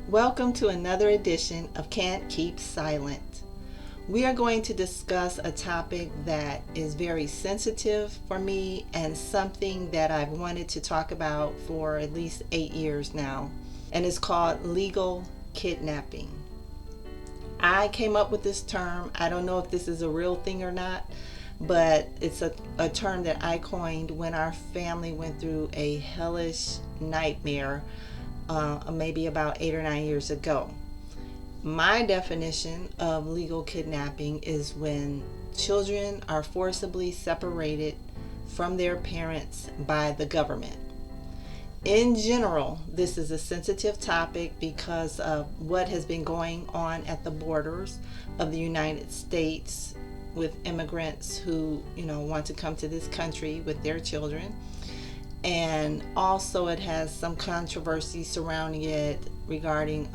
Welcome to another edition of Can't Keep Silent. We are going to discuss a topic that is very sensitive for me and something that I've wanted to talk about for at least 8 years now, and it's called legal kidnapping. I came up with this term. I don't know if this is a real thing or not, but it's a term that I coined when our family went through a hellish nightmare maybe about 8 or 9 years ago. My definition of legal kidnapping is when children are forcibly separated from their parents by the government. In general, this is a sensitive topic because of what has been going on at the borders of the United States with immigrants who, want to come to this country with their children. And also it has some controversy surrounding it regarding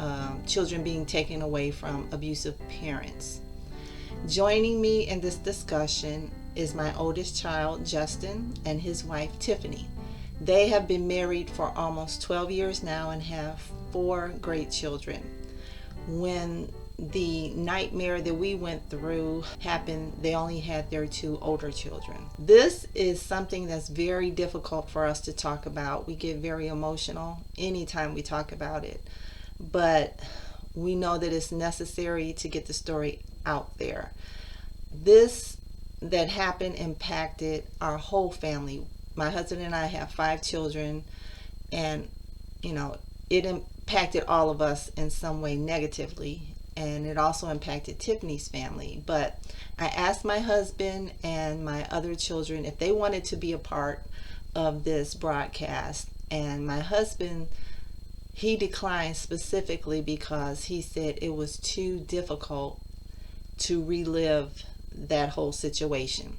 children being taken away from abusive parents. Joining me in this discussion is my oldest child, Justin, and his wife, Tiffany. They have been married for almost 12 years now and have 4 great children. When the nightmare that we went through happened, they only had their 2 older children. This is something that's very difficult for us to talk about. We get very emotional anytime we talk about it, but we know that it's necessary to get the story out there. This that happened impacted our whole family. My husband and I have 5 children, and it impacted all of us in some way negatively, and it also impacted Tiffany's family. But I asked my husband and my other children if they wanted to be a part of this broadcast, and my husband, he declined specifically because he said it was too difficult to relive that whole situation.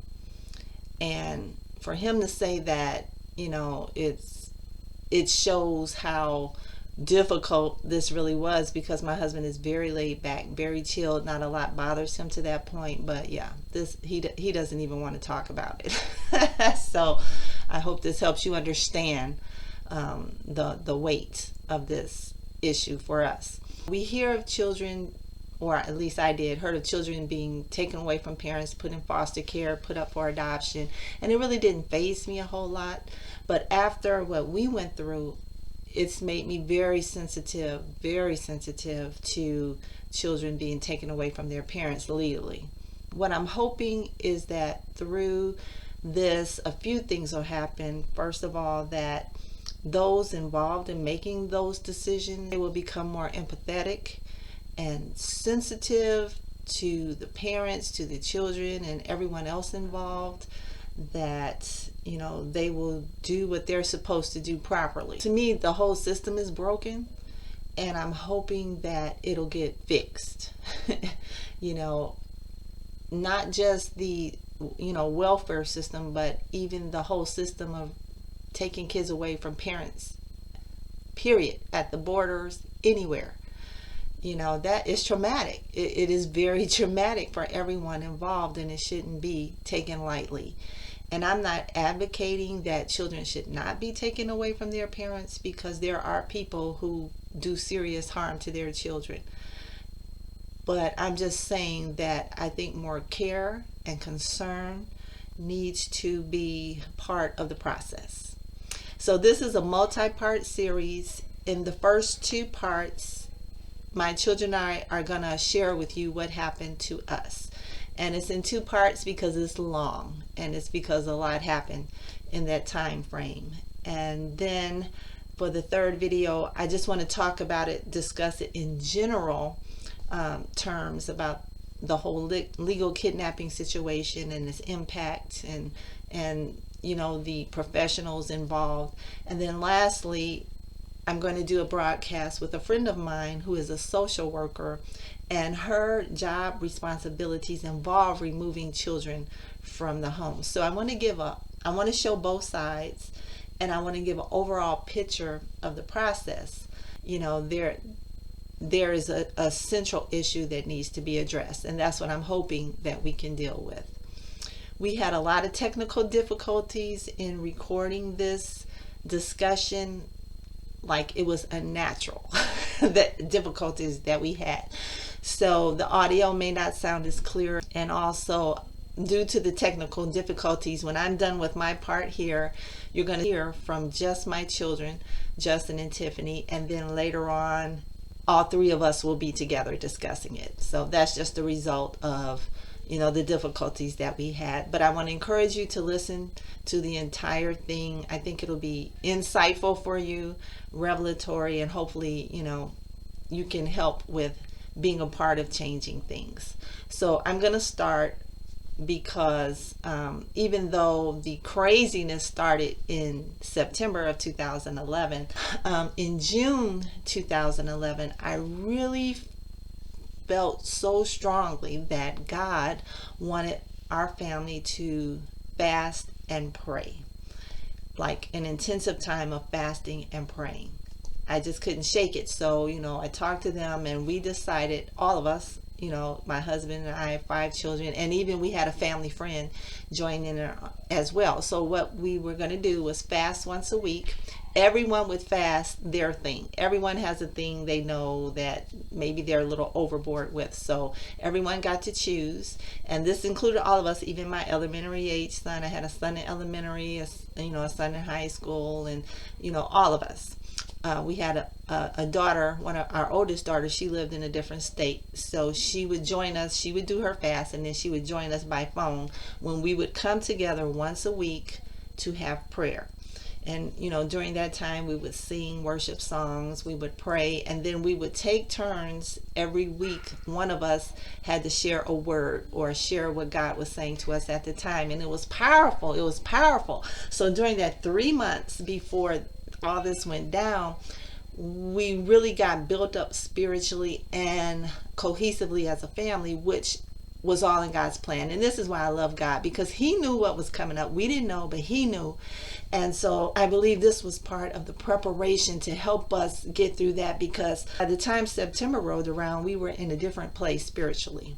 And for him to say that, it shows how difficult this really was, because my husband is very laid back, very chilled, not a lot bothers him to that point. But yeah, this he doesn't even want to talk about it. So I hope this helps you understand the weight of this issue for us. We hear of children, or at least I heard of children being taken away from parents, put in foster care, put up for adoption, and it really didn't faze me a whole lot. But after what we went through, it's made me very sensitive to children being taken away from their parents legally. What I'm hoping is that through this, a few things will happen. First of all, that those involved in making those decisions, they will become more empathetic and sensitive to the parents, to the children, and everyone else involved, that they will do what they're supposed to do properly. To me, the whole system is broken, and I'm hoping that it'll get fixed. Not just the welfare system, but even the whole system of taking kids away from parents, period, at the borders, anywhere. That is traumatic. It is very traumatic for everyone involved, and it shouldn't be taken lightly. And I'm not advocating that children should not be taken away from their parents, because there are people who do serious harm to their children. But I'm just saying that I think more care and concern needs to be part of the process. So this is a multi-part series. In the first 2 parts, my children and I are going to share with you what happened to us. And it's in 2 parts because it's long, and it's because a lot happened in that time frame. And then for the 3rd video, I just want to talk about it, discuss it in general terms about the whole legal kidnapping situation and its impact, and the professionals involved. And then lastly, I'm going to do a broadcast with a friend of mine who is a social worker, and her job responsibilities involve removing children from the home. So I want to show both sides, and I want to give an overall picture of the process. There is a central issue that needs to be addressed, and that's what I'm hoping that we can deal with. We had a lot of technical difficulties in recording this discussion like it was unnatural. the difficulties that we had. So the audio may not sound as clear, and also due to the technical difficulties, when I'm done with my part here, you're going to hear from just my children, Justin and Tiffany, and then later on, all three of us will be together discussing it. So that's just the result of the difficulties that we had. But I want to encourage you to listen to the entire thing. I think it'll be insightful for you, revelatory, and hopefully you can help with being a part of changing things. So I'm going to start because even though the craziness started in September of 2011, in June 2011, I really felt so strongly that God wanted our family to fast and pray, like an intensive time of fasting and praying. I just couldn't shake it. So, I talked to them and we decided, all of us, my husband and I, 5 children, and even we had a family friend join in as well. So what we were going to do was fast once a week. Everyone would fast their thing. Everyone has a thing they know that maybe they're a little overboard with. So everyone got to choose. And this included all of us, even my elementary age son. I had a son in elementary, a son in high school, and, all of us. We had a daughter, one of our oldest daughters. She lived in a different state, so she would join us. She would do her fast, and then she would join us by phone when we would come together once a week to have prayer. And during that time we would sing worship songs, we would pray, and then we would take turns every week. One of us had to share a word or share what God was saying to us at the time, and it was powerful. It was powerful. So during that 3 months before all this went down, we really got built up spiritually and cohesively as a family, which was all in God's plan. And this is why I love God, because he knew what was coming up. We didn't know, but he knew. And so I believe this was part of the preparation to help us get through that, because by the time September rolled around, we were in a different place spiritually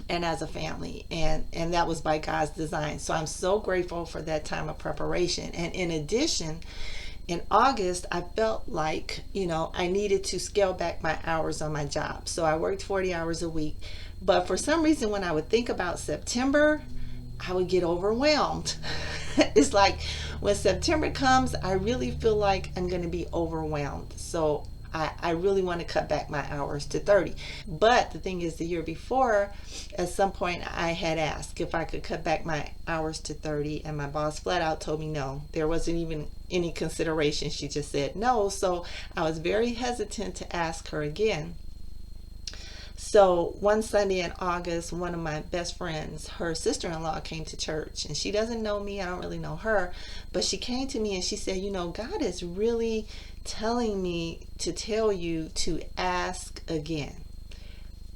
and as a family, and that was by God's design. So I'm so grateful for that time of preparation. And in addition, in August, I felt like, I needed to scale back my hours on my job. So I worked 40 hours a week. But for some reason, when I would think about September, I would get overwhelmed. It's like when September comes, I really feel like I'm going to be overwhelmed. So I really want to cut back my hours to 30. But the thing is, the year before, at some point, I had asked if I could cut back my hours to 30, and my boss flat out told me no. There wasn't even any consideration. She just said no. So I was very hesitant to ask her again. So one Sunday in August, one of my best friends, her sister-in-law came to church, and she doesn't know me. I don't really know her, but she came to me and she said, God is really telling me to tell you to ask again.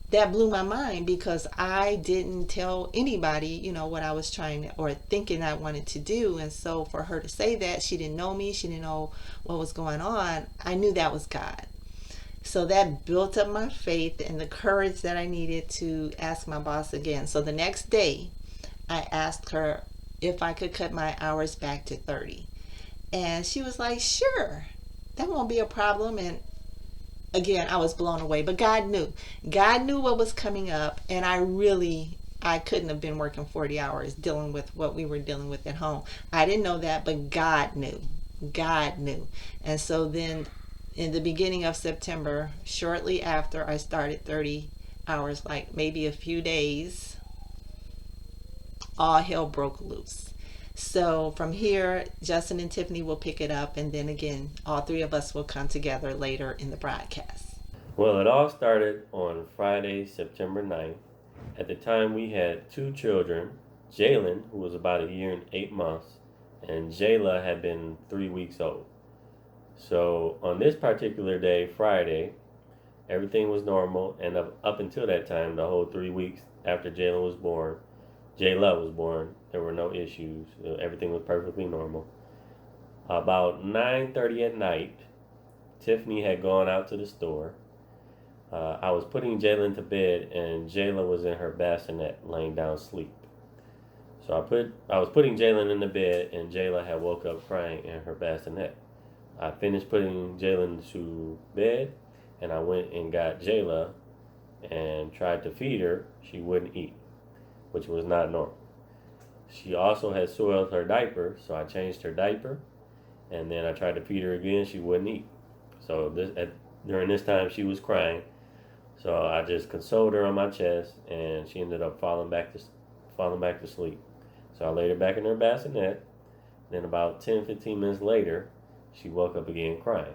That blew my mind, because I didn't tell anybody, what I was trying to, or thinking I wanted to do. And so for her to say that, she didn't know me, she didn't know what was going on. I knew that was God. So that built up my faith and the courage that I needed to ask my boss again. So the next day, I asked her if I could cut my hours back to 30. And she was like, sure, that won't be a problem. And again, I was blown away. But God knew. God knew what was coming up. And I couldn't have been working 40 hours dealing with what we were dealing with at home. I didn't know that, but God knew. God knew. And so then in the beginning of September, shortly after I started 30 hours, like maybe a few days, all hell broke loose. So from here, Justin and Tiffany will pick it up, and then again, all three of us will come together later in the broadcast. Well, it all started on Friday, September 9th. At the time, we had 2 children, Jalen, who was about a year and 8 months, and Jayla had been 3 weeks old. So on this particular day, Friday, everything was normal, and up until that time, the whole 3 weeks after Jalen was born, Jayla was born, there were no issues. Everything was perfectly normal. About 9:30 at night, Tiffany had gone out to the store. I was putting Jalen to bed, and Jayla was in her bassinet, laying down asleep. So I was putting Jalen in the bed, and Jayla had woke up crying in her bassinet. I finished putting Jalen to bed, and I went and got Jayla and tried to feed her. She wouldn't eat, which was not normal. She also had soiled her diaper, so I changed her diaper, and then I tried to feed her again. She wouldn't eat. So during this time, she was crying. So I just consoled her on my chest, and she ended up falling back to sleep. So I laid her back in her bassinet. Then about 10, 15 minutes later, she woke up again crying.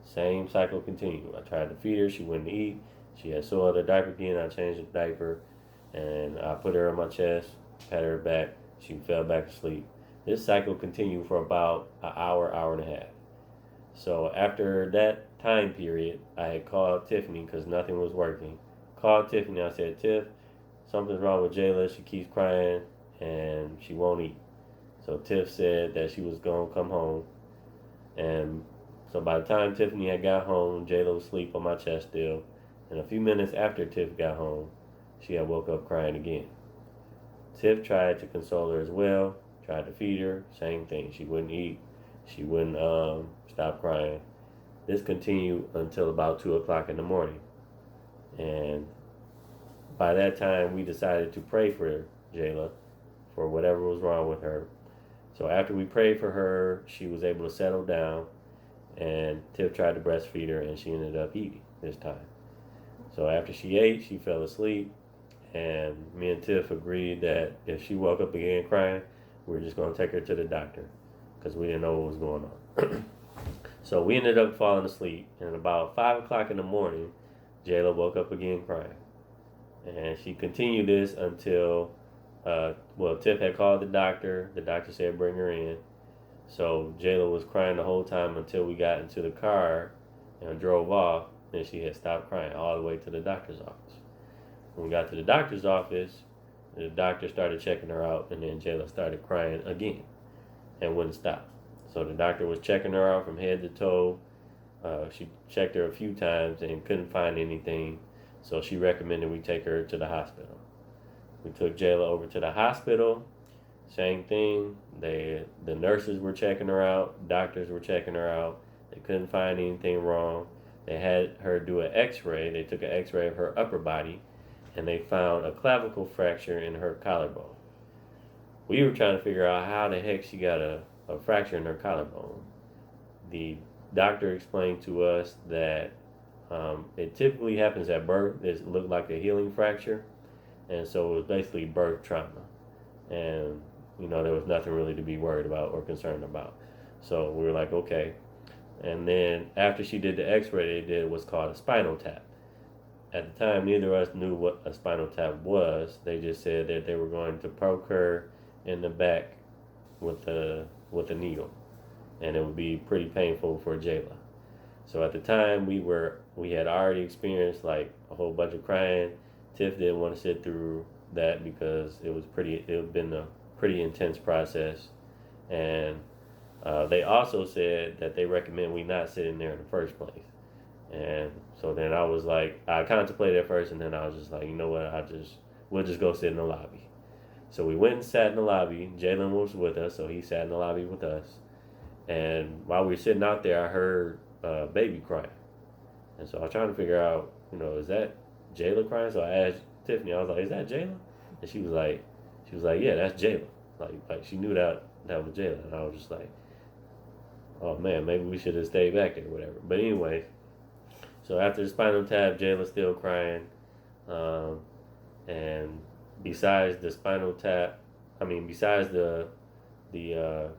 Same cycle continued. I tried to feed her. She wouldn't eat. She had soiled her diaper again. I changed the diaper, and I put her on my chest, patted her back. She fell back to sleep. This cycle continued for about an hour, hour and a half. So after that time period, I had called Tiffany because nothing was working. Called Tiffany. I said, Tiff, something's wrong with Jayla. She keeps crying and she won't eat. So Tiff said that she was going to come home. And so by the time Tiffany had got home, Jayla was asleep on my chest still. And a few minutes after Tiff got home, she had woke up crying again. Tiff tried to console her as well, tried to feed her, same thing. She wouldn't eat. She wouldn't stop crying. This continued until about 2 o'clock in the morning. And by that time, we decided to pray for Jayla for whatever was wrong with her. So after we prayed for her, she was able to settle down, and Tiff tried to breastfeed her, and she ended up eating this time. So after she ate, she fell asleep, and me and Tiff agreed that if she woke up again crying, we were just going to take her to the doctor because we didn't know what was going on. So we ended up falling asleep, and about 5 o'clock in the morning, Jayla woke up again crying. And she continued this until, Tiff had called the doctor. The doctor said bring her in. So Jayla was crying the whole time until we got into the car and drove off. Then she had stopped crying all the way to the doctor's office. When we got to the doctor's office, the doctor started checking her out, and then Jayla started crying again and wouldn't stop. So the doctor was checking her out from head to toe. She checked her a few times and couldn't find anything. So she recommended we take her to the hospital. We took Jayla over to the hospital. Same thing. The nurses were checking her out. Doctors were checking her out. They couldn't find anything wrong. They had her do an x-ray. They took an x-ray of her upper body, and they found a clavicle fracture in her collarbone. We were trying to figure out how the heck she got a fracture in her collarbone. The doctor explained to us that it typically happens at birth. It looked like a healing fracture, and so it was basically birth trauma. And there was nothing really to be worried about or concerned about. So we were like, okay. And then after she did the x-ray, they did what's called a spinal tap. At the time, neither of us knew what a spinal tap was. They just said that they were going to poke her in the back with a needle, and it would be pretty painful for Jayla. So at the time, we had already experienced like a whole bunch of crying. Tiff didn't want to sit through that because it had been a pretty intense process, and they also said that they recommend we not sit in there in the first place. And so then I contemplated at first, and then I was just like, you know what, we'll just go sit in the lobby. So we went and sat in the lobby. Jalen was with us, so he sat in the lobby with us. And while we were sitting out there, I heard baby crying. And so I was trying to figure out, is that Jayla crying? So I asked Tiffany, I was like, is that Jayla? And she was like, yeah, that's Jayla. Like she knew that was Jayla. And I was just like, oh man, maybe we should have stayed back there or whatever. But anyway, so after the spinal tap, Jayla's still crying. And besides the spinal tap, besides the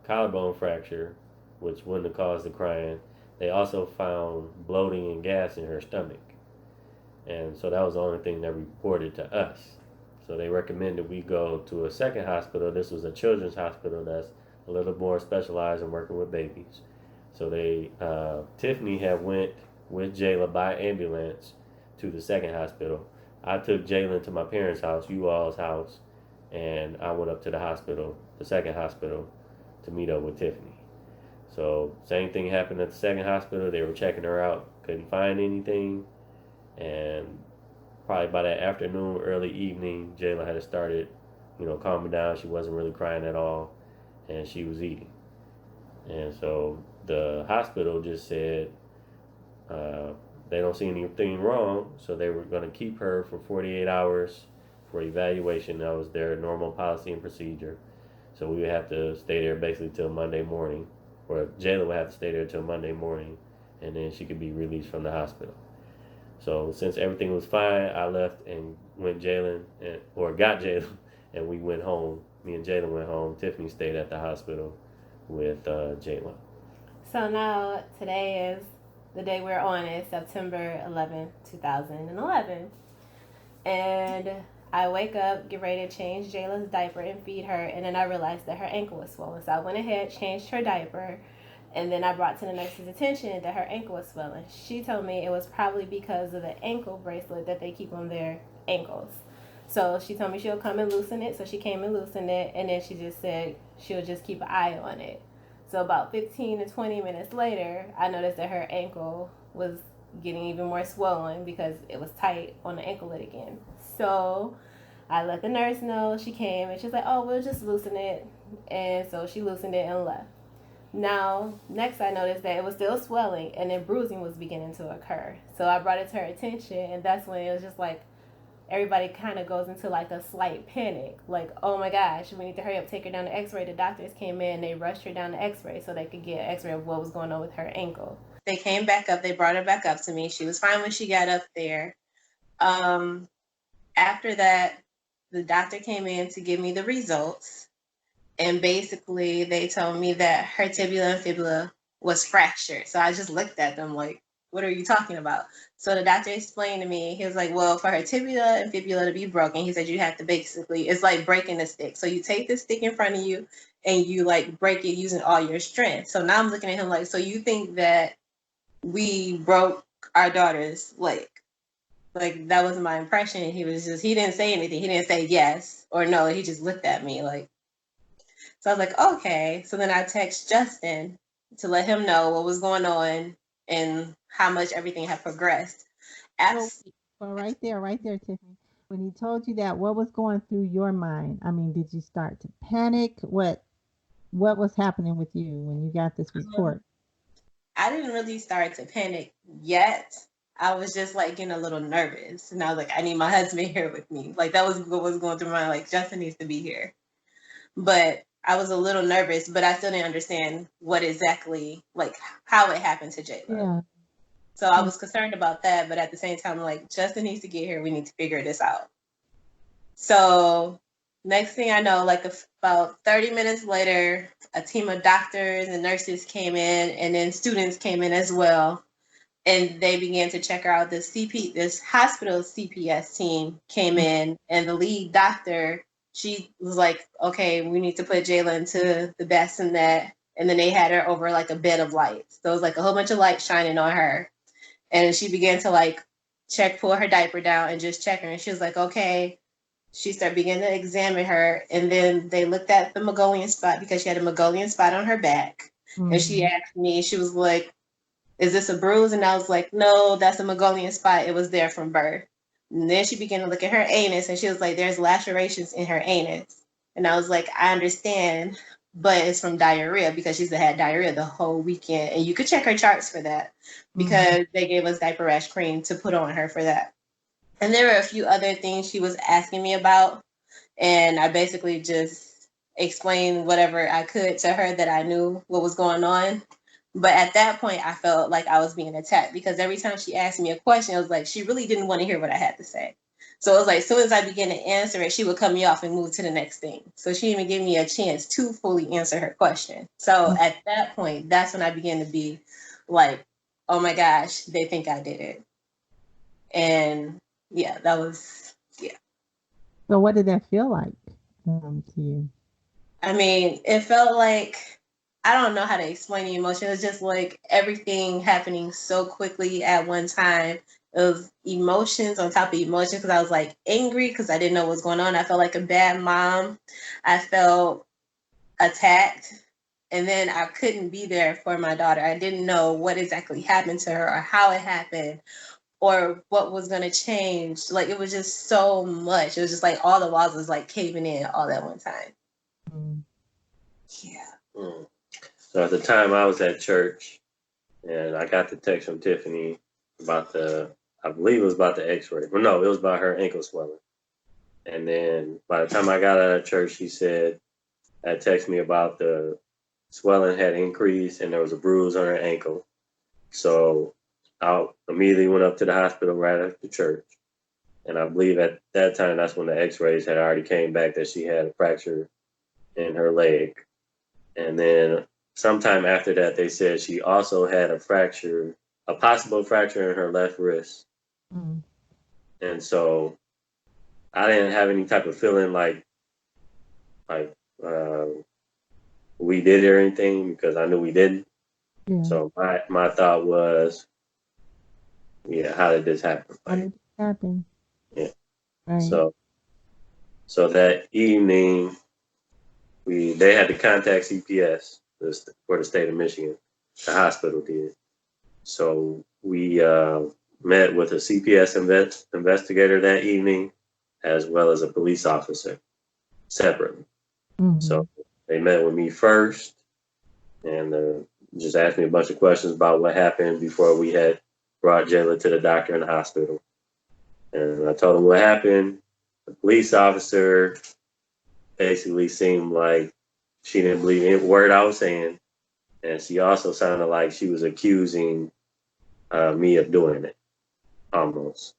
collarbone fracture, which wouldn't have caused the crying, they also found bloating and gas in her stomach. And so that was the only thing they reported to us. So they recommended we go to a second hospital. This was a children's hospital that's a little more specialized in working with babies. So Tiffany had went with Jayla by ambulance to the second hospital. I took Jayla to my parents' house, you all's house, and I went up to the hospital, the second hospital, to meet up with Tiffany. So same thing happened at the second hospital. They were checking her out, couldn't find anything, and probably by that afternoon, early evening, Jayla had started, calming down. She wasn't really crying at all, and she was eating. And so the hospital just said they don't see anything wrong, so they were going to keep her for 48 hours for evaluation. That was their normal policy and procedure. So we would have to stay there basically till Monday morning, or Jayla would have to stay there till Monday morning, and then she could be released from the hospital. So since everything was fine, I left and went Jalen or got Jalen, and we went home. Me and Jalen went home. Tiffany stayed at the hospital with Jalen. So now today is the day we're on is September 11th, 2011. And I wake up, get ready to change Jayla's diaper and feed her, and then I realized that her ankle was swollen. So I went ahead, changed her diaper, and then I brought to the nurse's attention that her ankle was swollen. She told me it was probably because of the ankle bracelet that they keep on their ankles. So she told me she'll come and loosen it. So she came and loosened it, and then she just said she'll just keep an eye on it. So about 15 to 20 minutes later, I noticed that her ankle was getting even more swollen because it was tight on the anklet again. So I let the nurse know. She came and she's like, oh, we'll just loosen it. And so she loosened it and left. Now, next I noticed that it was still swelling and then bruising was beginning to occur. So I brought it to her attention, and that's when it was just like everybody kind of goes into like a slight panic. Like, oh my gosh, we need to hurry up, take her down to x-ray. The doctors came in, they rushed her down to x-ray so they could get an x-ray of what was going on with her ankle. They came back up, they brought her back up to me. She was fine when she got up there. After that, the doctor came in to give me the results. And basically, they told me that her tibia and fibula was fractured. So I just looked at them like, what are you talking about? So the doctor explained to me, he was like, well, for her tibia and fibula to be broken, he said you have to basically, it's like breaking a stick. So you take the stick in front of you and you like break it using all your strength. So now I'm looking at him like, so you think that we broke our daughter's leg? Like, that was my impression. He didn't say anything. He didn't say yes or no. He just looked at me like. So I was like, okay. So then I text Justin to let him know what was going on and how much everything had progressed. Well, right there, Tiffany. When he told you that, what was going through your mind? I mean, did you start to panic? What was happening with you when you got this report? I didn't really start to panic yet. I was just like getting a little nervous, and I was like, I need my husband here with me. Like, that was what was going through my mind. Like, Justin needs to be here. But I was a little nervous, but I still didn't understand what exactly, like, how it happened to Jayla. Yeah. So I was concerned about that, but at the same time, like, Justin needs to get here. We need to figure this out. So next thing I know, like about 30 minutes later, a team of doctors and nurses came in, and then students came in as well. And they began to check her out. This hospital CPS team came in, and the lead doctor, she was like, okay, we need to put Jayla into the bassinet. And then they had her over like a bed of lights. So it was like a whole bunch of lights shining on her. And she began to like pull her diaper down and just check her. And she was like, okay. She began to examine her. And then they looked at the Mongolian spot because she had a Mongolian spot on her back. Mm-hmm. And she asked me, she was like, is this a bruise? And I was like, no, that's a Mongolian spot. It was there from birth. And then she began to look at her anus, and she was like, there's lacerations in her anus. And I was like, I understand, but it's from diarrhea because she's had diarrhea the whole weekend. And you could check her charts for that because they gave us diaper rash cream to put on her for that. And there were a few other things she was asking me about. And I basically just explained whatever I could to her that I knew what was going on. But at that point, I felt like I was being attacked because every time she asked me a question, it was like she really didn't want to hear what I had to say. So it was like as soon as I began to answer it, she would cut me off and move to the next thing. So she didn't even give me a chance to fully answer her question. So at that point, that's when I began to be like, oh my gosh, they think I did it. And yeah, that was, yeah. So what did that feel like to you? I mean, it felt like, I don't know how to explain the emotion. It was just like everything happening so quickly at one time. It was emotions on top of emotions because I was like angry because I didn't know what was going on. I felt like a bad mom. I felt attacked. And then I couldn't be there for my daughter. I didn't know what exactly happened to her or how it happened or what was going to change. Like, it was just so much. It was just like all the walls was like caving in all at one time. Yeah. So at the time I was at church and I got the text from Tiffany I believe it was about the x-ray. Well, no, it was about her ankle swelling. And then by the time I got out of church, she said, had texted me about the swelling had increased and there was a bruise on her ankle. So I immediately went up to the hospital right after church. And I believe at that time, that's when the x-rays had already came back that she had a fracture in her leg. And then sometime after that, they said she also had a possible fracture in her left wrist. Mm. And so I didn't have any type of feeling like we did or anything because I knew we didn't. Yeah. So my thought was, yeah, how did this happen? How did it happen? Yeah. Right. So that evening, they had to contact CPS for the state of Michigan. The hospital did. So we met with a CPS investigator that evening, as well as a police officer separately. Mm-hmm. So they met with me first and just asked me a bunch of questions about what happened before we had brought Jayla to the doctor in the hospital. And I told them what happened. The police officer basically seemed like she didn't believe any word I was saying. And she also sounded like she was accusing me of doing it, almost.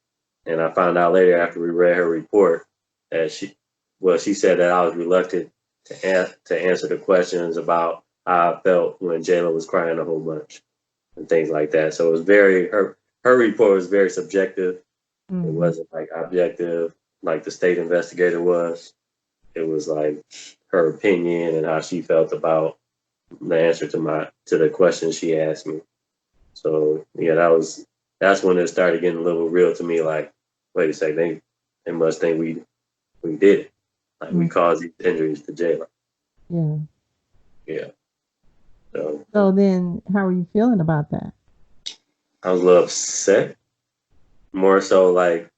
And I found out later after we read her report that she said that I was reluctant to answer the questions about how I felt when Jayla was crying a whole bunch and things like that. So it was her report was very subjective. Mm-hmm. It wasn't like objective like the state investigator was. It was like her opinion and how she felt about the answer to the questions she asked me. So yeah, that's when it started getting a little real to me. Like, wait a second, they must think we did it. Like we caused these injuries to Jayla. Yeah. Yeah. So then, how are you feeling about that? I was a little upset. More so like,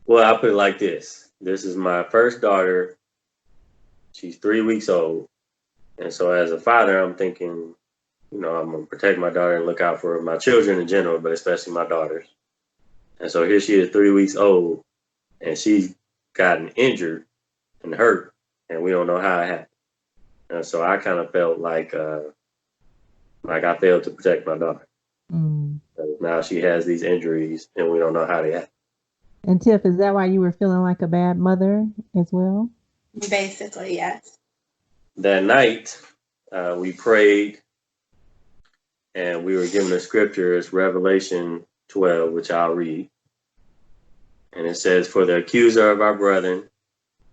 well, I'll put it like this. This is my first daughter. She's 3 weeks old. And so as a father, I'm thinking, I'm going to protect my daughter and look out for my children in general, but especially my daughters. And so here she is 3 weeks old and she's gotten injured and hurt and we don't know how it happened. And so I kind of felt like I failed to protect my daughter. Mm. Now she has these injuries and we don't know how they happen. And Tiff, is that why you were feeling like a bad mother as well? Basically, yes. That night, we prayed and we were given a scripture. It's Revelation 12, which I'll read. And it says, "For the accuser of our brethren,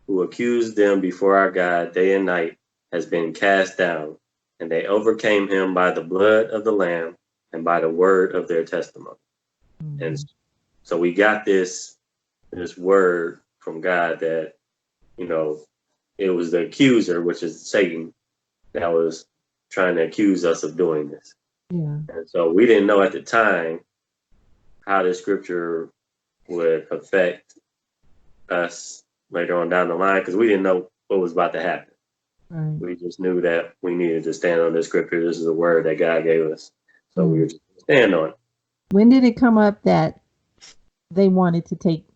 who accused them before our God day and night, has been cast down, and they overcame him by the blood of the Lamb and by the word of their testimony." Mm-hmm. And so we got this word from God that, it was the accuser, which is Satan, that was trying to accuse us of doing this. Yeah. And so we didn't know at the time how this scripture would affect us later on down the line because we didn't know what was about to happen. Right. We just knew that we needed to stand on this scripture. This is a word that God gave us. So we were just going to stand on it. When did it come up that they wanted to take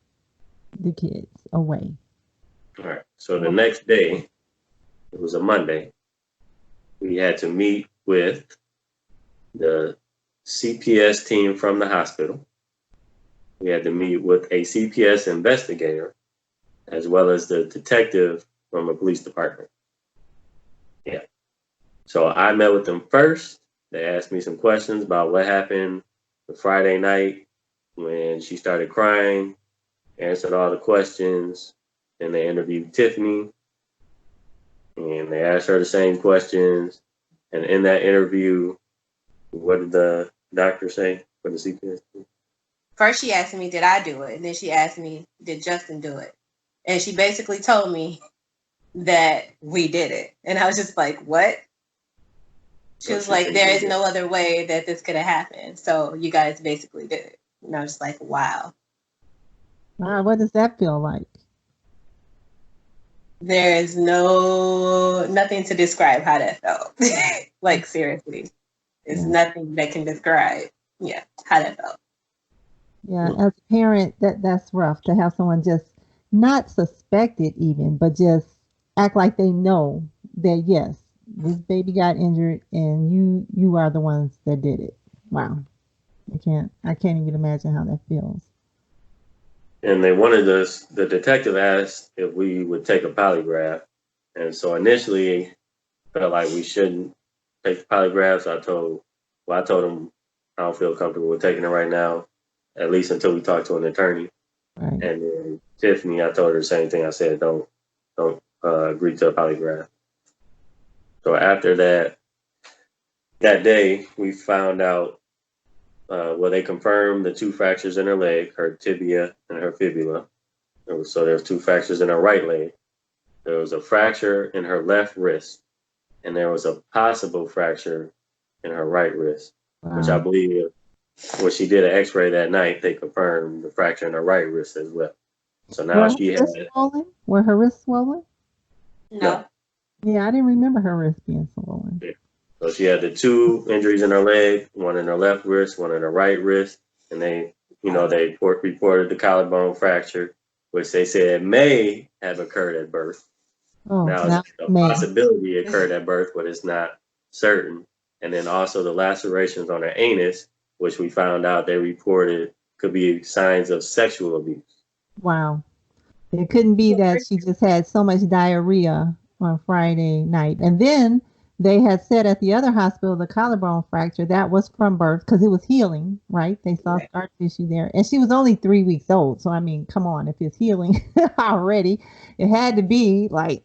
the kids away? All right. So the next day, it was a Monday, we had to meet with the CPS team from the hospital. We had to meet with a CPS investigator, as well as the detective from a police department. Yeah. So I met with them first. They asked me some questions about what happened the Friday night when she started crying, answered all the questions. And they interviewed Tiffany and they asked her the same questions. And in that interview, what did the doctor say for the CPS? First, she asked me, did I do it? And then she asked me, did Justin do it? And she basically told me that we did it. And I was just like, what? She was like, there is no other way that this could have happened. So you guys basically did it. And I was just like, wow. Wow, what does that feel like? There is nothing to describe how that felt. Like, seriously. It's nothing that can describe, how that felt. Yeah, as a parent, that's rough to have someone just not suspect it even, but just act like they know that yes, this baby got injured and you are the ones that did it. Wow. I can't even imagine how that feels. And they wanted us, the detective asked if we would take a polygraph. And so initially felt like we shouldn't take the polygraphs. I told him I don't feel comfortable with taking it right now, at least until we talk to an attorney. Right. And then Tiffany, I told her the same thing. I said, don't agree to a polygraph. So after that day, we found out, they confirmed the two fractures in her leg, her tibia and her fibula. So there's two fractures in her right leg. There was a fracture in her left wrist, and there was a possible fracture in her right wrist, which I Wow. believe when she did an X-ray that night, they confirmed the fracture in her right wrist as well. So now Were her she wrists had swollen? Were her wrists swollen? no. No. Yeah, I didn't remember her wrist being swollen. Yeah. So she had the two injuries in her leg, one in her left wrist, one in her right wrist, and they reported the collarbone fracture, which they said may have occurred at birth. Oh, Now it's now a May. possibility it occurred at birth, but it's not certain. And then also the lacerations on her anus, which we found out they reported could be signs of sexual abuse. Wow. It couldn't be that she just had so much diarrhea on Friday night. And then they had said at the other hospital, the collarbone fracture, that was from birth because it was healing, right? They saw Right. scar tissue there. And she was only 3 weeks old. So, I mean, come on, if it's healing already, it had to be like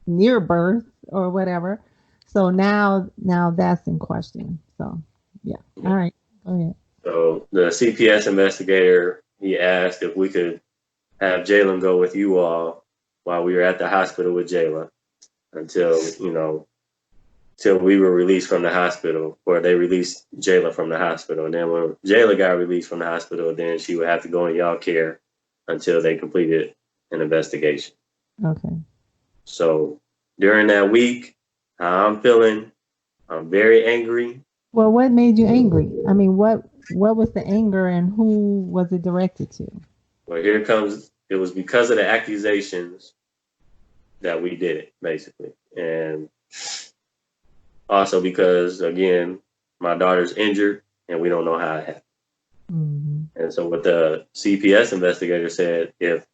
near birth or whatever. So now that's in question. So, yeah. All right. Go ahead. So the CPS investigator, he asked if we could have Jalen go with you all while we were at the hospital with Jayla until, till we were released from the hospital, or they released Jayla from the hospital. And then when Jayla got released from the hospital, then she would have to go in y'all care until they completed an investigation. Okay. So during that week, how I'm feeling, I'm very angry. Well, what made you angry? I mean, what was the anger and who was it directed to? But here comes, it was because of the accusations that we did it, basically. And also because, again, my daughter's injured and we don't know how it happened. Hmm. And so what the CPS investigator said, if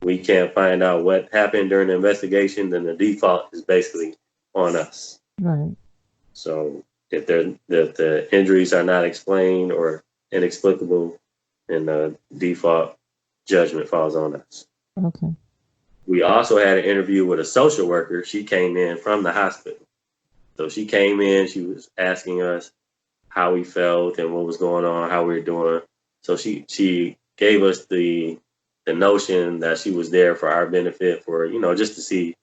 we can't find out what happened during the investigation, then the default is basically on us. Right. So if the injuries are not explained or inexplicable, then the default judgment falls on us. Okay. We also had an interview with a social worker. She came in from the hospital. So she came in, she was asking us how we felt and what was going on, how we were doing. So she gave us the notion that she was there for our benefit, for just to see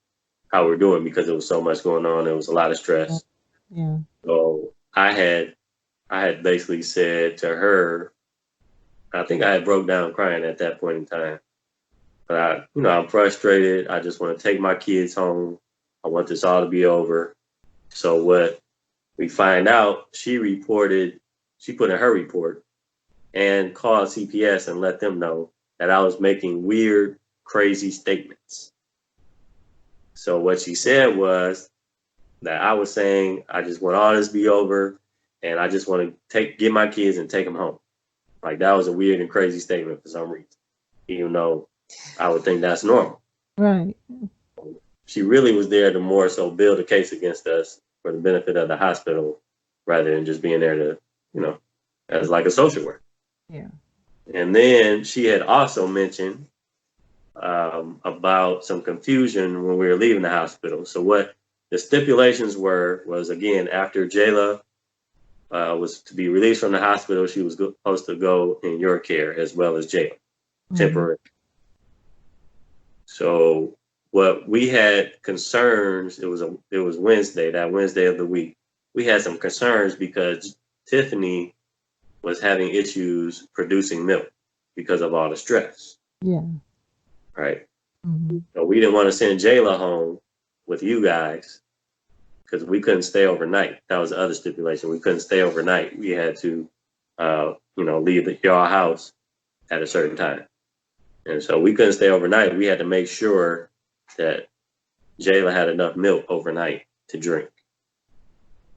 how we're doing, because there was so much going on. There was a lot of stress. Yeah. So I had basically said to her, I think I had broke down crying at that point in time. But I'm frustrated. I just want to take my kids home. I want this all to be over. So what we find out, she put in her report and called CPS and let them know that I was making weird, crazy statements. So what she said was that I was saying, I just want all this to be over and I just want to get my kids and take them home. Like, that was a weird and crazy statement for some reason, even though I would think that's normal. Right. She really was there to more so build a case against us for the benefit of the hospital rather than just being there to, as like a social worker. Yeah. And then she had also mentioned about some confusion when we were leaving the hospital. So what the stipulations was, again, after Jayla was to be released from the hospital, she was supposed to go in your care as well as Jayla, temporarily. So what we had concerns, it was Wednesday, that Wednesday of the week. We had some concerns because Tiffany was having issues producing milk because of all the stress. Yeah. Right. Hmm. So we didn't want to send Jayla home with you guys because we couldn't stay overnight. That was the other stipulation. We couldn't stay overnight. We had to, leave your house at a certain time. And so we couldn't stay overnight. We had to make sure that Jayla had enough milk overnight to drink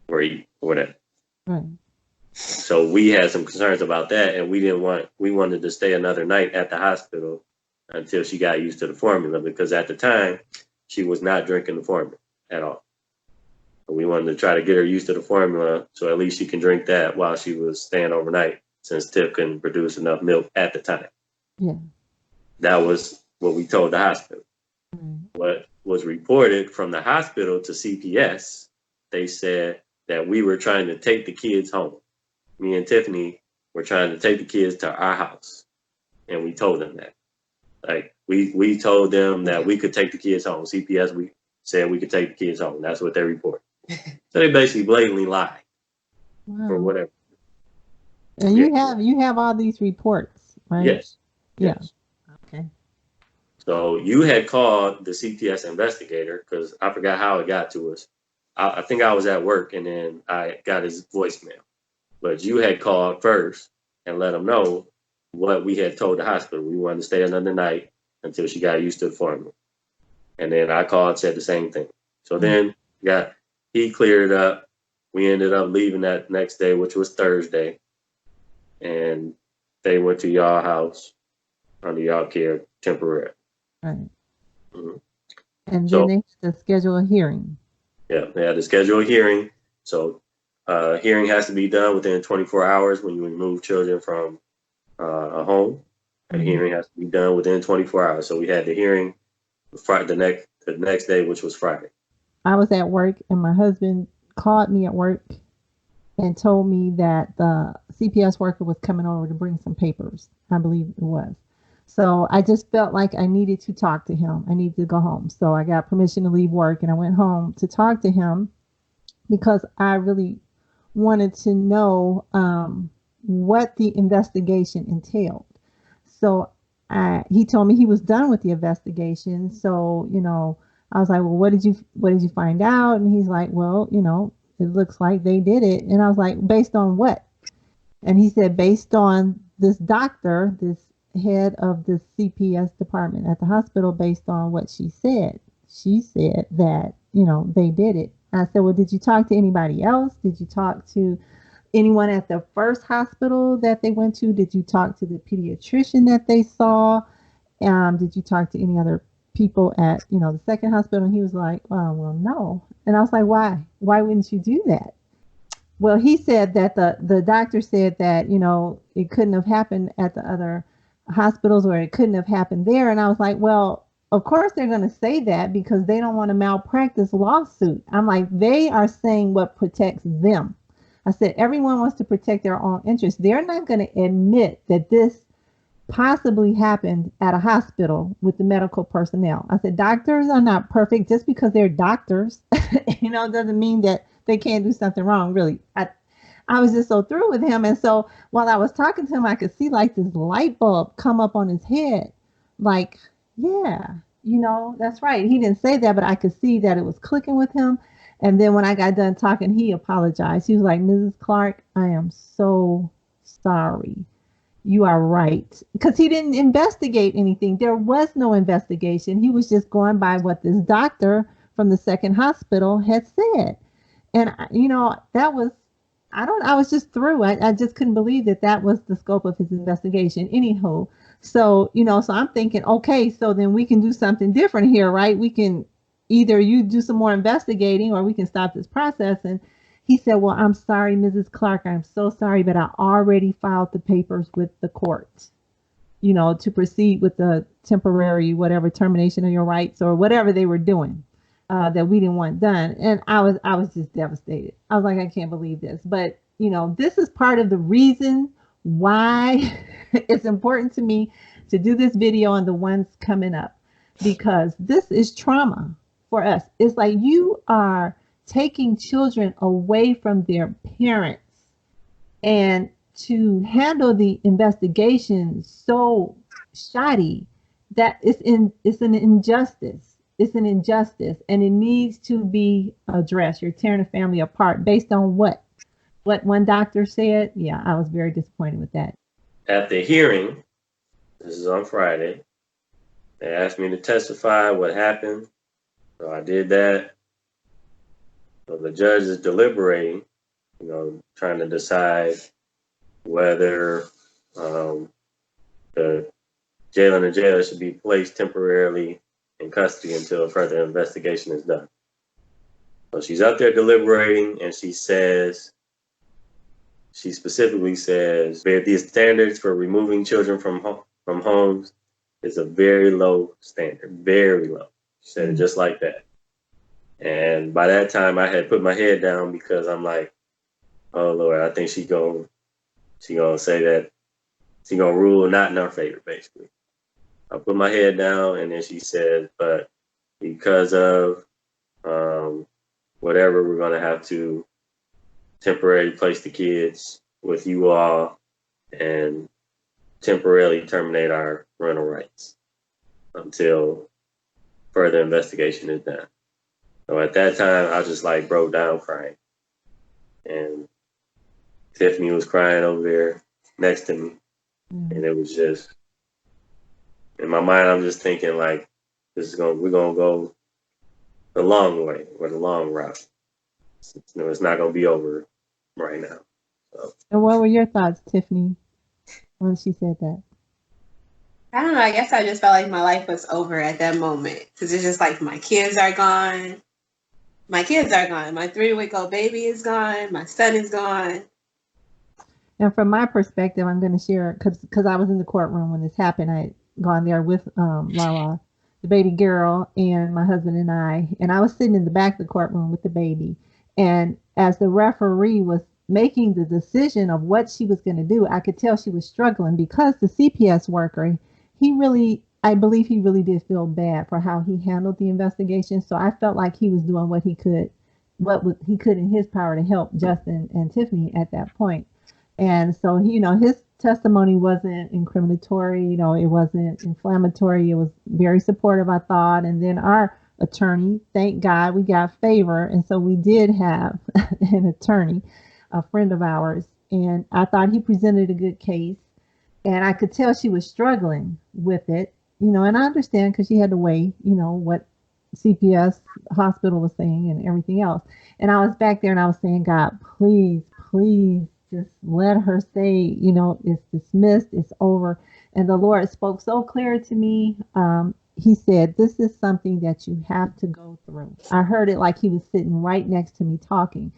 or eat or whatever. Right. So we had some concerns about that, and we wanted to stay another night at the hospital until she got used to the formula, because at the time she was not drinking the formula at all. But we wanted to try to get her used to the formula so at least she can drink that while she was staying overnight, since Tiff couldn't produce enough milk at the time. Yeah. That was what we told the hospital. What was reported from the hospital to CPS, they said that we were trying to take the kids home. Me and Tiffany were trying to take the kids to our house. And we told them that. Like, we told them that we could take the kids home. CPS, we said we could take the kids home. That's what they reported. So they basically blatantly lied. Wow. For whatever. And you have all these reports, right? Yes. Yeah. Yes. Okay. So you had called the CPS investigator, because I forgot how it got to us. I think I was at work, and then I got his voicemail. But you had called first and let them know what we had told the hospital. We wanted to stay another night until she got used to the formula. And then I called and said the same thing. So then he cleared it up. We ended up leaving that next day, which was Thursday. And they went to y'all house under y'all care temporarily. Right. Mm-hmm. And then they had to schedule a hearing. Yeah, they had to schedule a hearing. So hearing has to be done within 24 hours when you remove children from a home. A hearing has to be done within 24 hours. So we had the hearing the next day, which was Friday. I was at work, and my husband called me at work and told me that the CPS worker was coming over to bring some papers. I believe it was. So I just felt like I needed to talk to him. I needed to go home. So I got permission to leave work, and I went home to talk to him because I really wanted to know what the investigation entailed. So he told me he was done with the investigation. So, I was like, well, what did you find out? And he's like, well, it looks like they did it. And I was like, based on what? And he said, based on this doctor, this head of the CPS department at the hospital, based on what she said. She said that, they did it. I said, well, did you talk to anybody else? Did you talk to anyone at the first hospital that they went to? Did you talk to the pediatrician that they saw? Did you talk to any other people at, the second hospital? And he was like, oh, well, no. And I was like, why? Why wouldn't you do that? Well, he said that the doctor said that, it couldn't have happened at the other hospitals, or it couldn't have happened there. And I was like, well, of course they're going to say that because they don't want a malpractice lawsuit. I'm like, they are saying what protects them. I said, everyone wants to protect their own interests. They're not going to admit that this possibly happened at a hospital with the medical personnel. I said, doctors are not perfect. Just because they're doctors, doesn't mean that they can't do something wrong. Really, I was just so through with him. And so while I was talking to him, I could see like this light bulb come up on his head. Like, yeah, that's right. He didn't say that, but I could see that it was clicking with him. And then when I got done talking, he apologized. He was like, Mrs. Clarke, I am so sorry. You are right. Because he didn't investigate anything. There was no investigation. He was just going by what this doctor from the second hospital had said. And, that was, I was just through. I just couldn't believe that was the scope of his investigation. Anywho, so, so I'm thinking, okay, so then we can do something different here, right? We can either you do some more investigating or we can stop this process. And he said, well, I'm sorry, Mrs. Clarke, I'm so sorry, but I already filed the papers with the court, to proceed with the temporary, whatever, termination of your rights or whatever they were doing that we didn't want done. And I was just devastated. I was like, I can't believe this. But, this is part of the reason why it's important to me to do this video and the ones coming up, because this is trauma for us. It's like you are taking children away from their parents, and to handle the investigation so shoddy that it's an injustice. It's an injustice, and it needs to be addressed. You're tearing a family apart based on what one doctor said. Yeah, I was very disappointed with that. At the hearing, This is on Friday. They asked me to testify what happened, so I did that. So the judge is deliberating, trying to decide whether the Jalen and Jayla should be placed temporarily in custody until further investigation is done. So she's up there deliberating, and she specifically says that the standards for removing children from homes is a very low standard, very low. She said it just like that. And by that time, I had put my head down because I'm like, oh Lord, I think she gonna say that she gonna rule not in our favor, basically. I put my head down, and then she said, but because of whatever, we're gonna have to temporarily place the kids with you all and temporarily terminate our parental rights until further investigation is done. So at that time, I just like broke down crying. And Tiffany was crying over there next to me. And it was just, in my mind, I'm just thinking like, we're gonna go the long way or the long route. It's not gonna be over right now. So. And what were your thoughts, Tiffany, when she said that? I don't know. I guess I just felt like my life was over at that moment because it's just like my kids are gone. My 3-week-old baby is gone. My son is gone. And from my perspective, I'm going to share because I was in the courtroom when this happened. I had gone there with Lala, the baby girl, and my husband and I was sitting in the back of the courtroom with the baby. And as the referee was making the decision of what she was going to do, I could tell she was struggling because the CPS worker, I believe he really did feel bad for how he handled the investigation. So I felt like he was doing what he could in his power to help Justin and Tiffany at that point. And so, his testimony wasn't incriminatory, it wasn't inflammatory. It was very supportive, I thought. And then our attorney, thank God we got favor. And so we did have an attorney, a friend of ours. And I thought he presented a good case. And I could tell she was struggling with it, and I understand because she had to weigh, what CPS hospital was saying and everything else. And I was back there and I was saying, God, please, please just let her say, it's dismissed, it's over. And the Lord spoke so clear to me. He said, this is something that you have to go through. I heard it like he was sitting right next to me talking.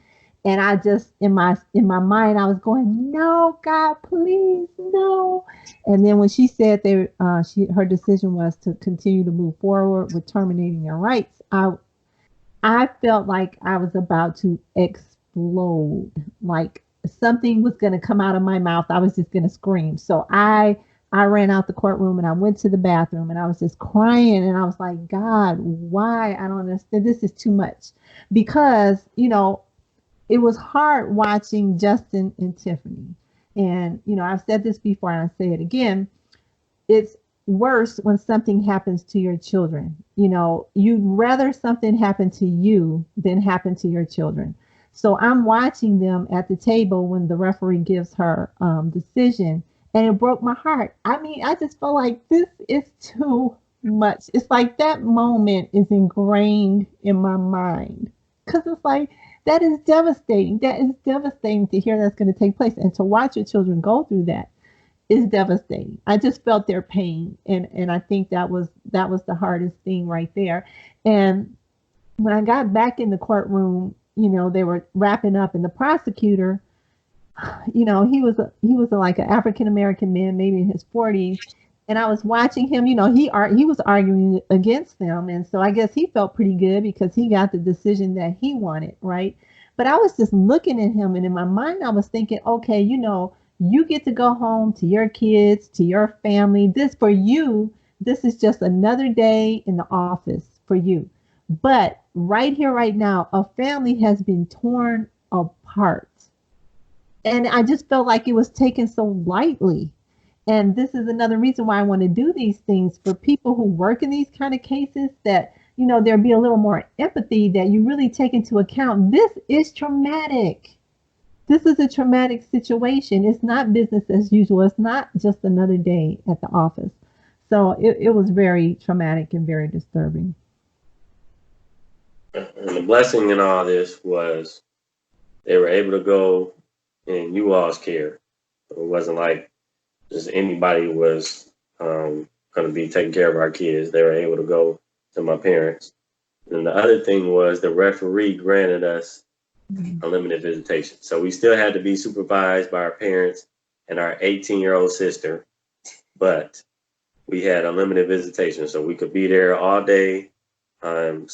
And I just, in my mind, I was going, no, God, please, no. And then when she said her decision was to continue to move forward with terminating their rights, I felt like I was about to explode, like something was going to come out of my mouth. I was just going to scream. So I ran out the courtroom and I went to the bathroom and I was just crying. And I was like, God, why? I don't understand. This is too much. Because, it was hard watching Justin and Tiffany. And, I've said this before and I say it again. It's worse when something happens to your children. You'd rather something happen to you than happen to your children. So I'm watching them at the table when the referee gives her decision, and it broke my heart. I mean, I just felt like this is too much. It's like that moment is ingrained in my mind because it's like, that is devastating. That is devastating to hear that's going to take place, and to watch your children go through that is devastating. I just felt their pain, and I think that was the hardest thing right there. And when I got back in the courtroom, they were wrapping up, and the prosecutor, he was like an African American man, maybe in his 40s. And I was watching him, he was arguing against them. And so I guess he felt pretty good because he got the decision that he wanted, right? But I was just looking at him, and in my mind, I was thinking, okay, you get to go home to your kids, to your family. This is just another day in the office for you. But right here, right now, a family has been torn apart. And I just felt like it was taken so lightly. And this is another reason why I want to do these things for people who work in these kind of cases, that, there'll be a little more empathy, that you really take into account. This is traumatic. This is a traumatic situation. It's not business as usual. It's not just another day at the office. So it was very traumatic and very disturbing. And the blessing in all this was they were able to go in you all's care. It wasn't like just anybody was going to be taking care of our kids. They were able to go to my parents. And the other thing was the referee granted us unlimited visitation. So we still had to be supervised by our parents and our 18-year-old sister, but we had unlimited visitation. So we could be there all day and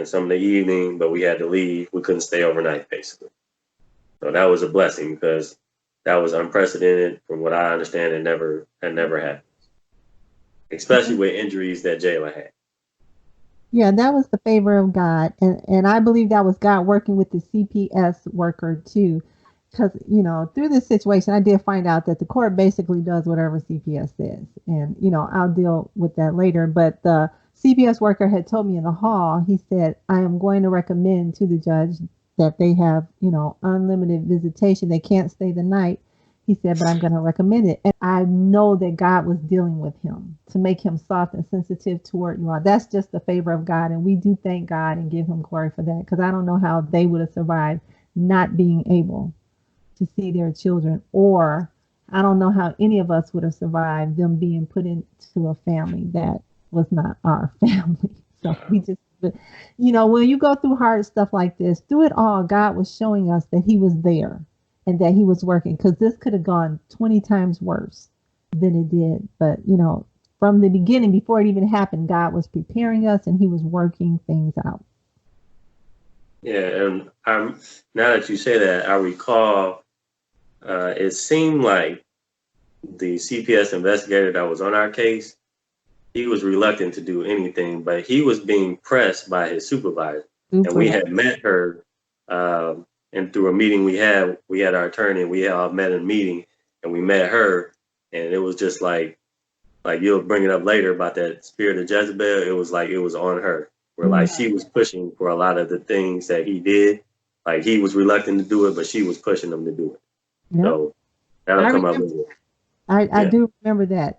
some of the evening, but we had to leave. We couldn't stay overnight, basically. So that was a blessing because that was unprecedented. From what I understand, it never happened, especially with injuries that Jayla had. Yeah, that was the favor of God. And I believe that was God working with the CPS worker too. Because, through this situation, I did find out that the court basically does whatever CPS says. And, I'll deal with that later. But the CPS worker had told me in the hall, he said, I am going to recommend to the judge that they have, unlimited visitation. They can't stay the night. He said, but I'm going to recommend it. And I know that God was dealing with him to make him soft and sensitive toward you all. That's just the favor of God. And we do thank God and give him glory for that. Because I don't know how they would have survived not being able to see their children. Or I don't know how any of us would have survived them being put into a family that was not our family. So we just, when you go through hard stuff like this, through it all, God was showing us that he was there and that he was working, because this could have gone 20 times worse than it did. But, from the beginning, before it even happened, God was preparing us and he was working things out. Yeah, and now that you say that, I recall it seemed like the CPS investigator that was on our case, he was reluctant to do anything, but he was being pressed by his supervisor. And we had met her, and through a meeting we had our attorney, and we all met in a meeting, and we met her, and it was just like you'll bring it up later about that spirit of Jezebel. It was like it was on her, where like she was pushing for a lot of the things that he did. Like he was reluctant to do it, but she was pushing him to do it. Yep. So that'll come up later. I do remember that.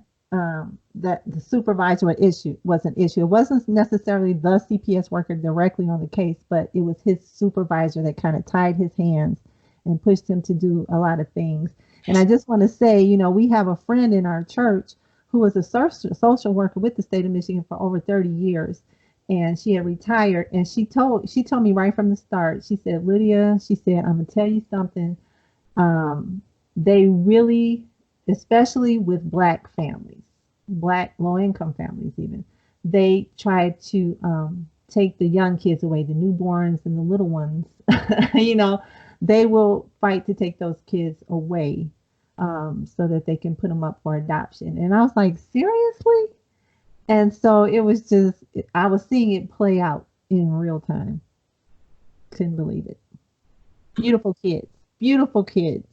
That the supervisor was an issue. It wasn't necessarily the CPS worker directly on the case, but it was his supervisor that kind of tied his hands and pushed him to do a lot of things. And I just want to say, we have a friend in our church who was a social worker with the state of Michigan for over 30 years. And she had retired, and she told me right from the start, she said, Lydia, she said, I'm going to tell you something. They really, especially with Black families, Black low-income families even, they try to take the young kids away, the newborns and the little ones. They will fight to take those kids away so that they can put them up for adoption. And I was like, seriously? And so it was just, I was seeing it play out in real time. Couldn't believe it. Beautiful kids.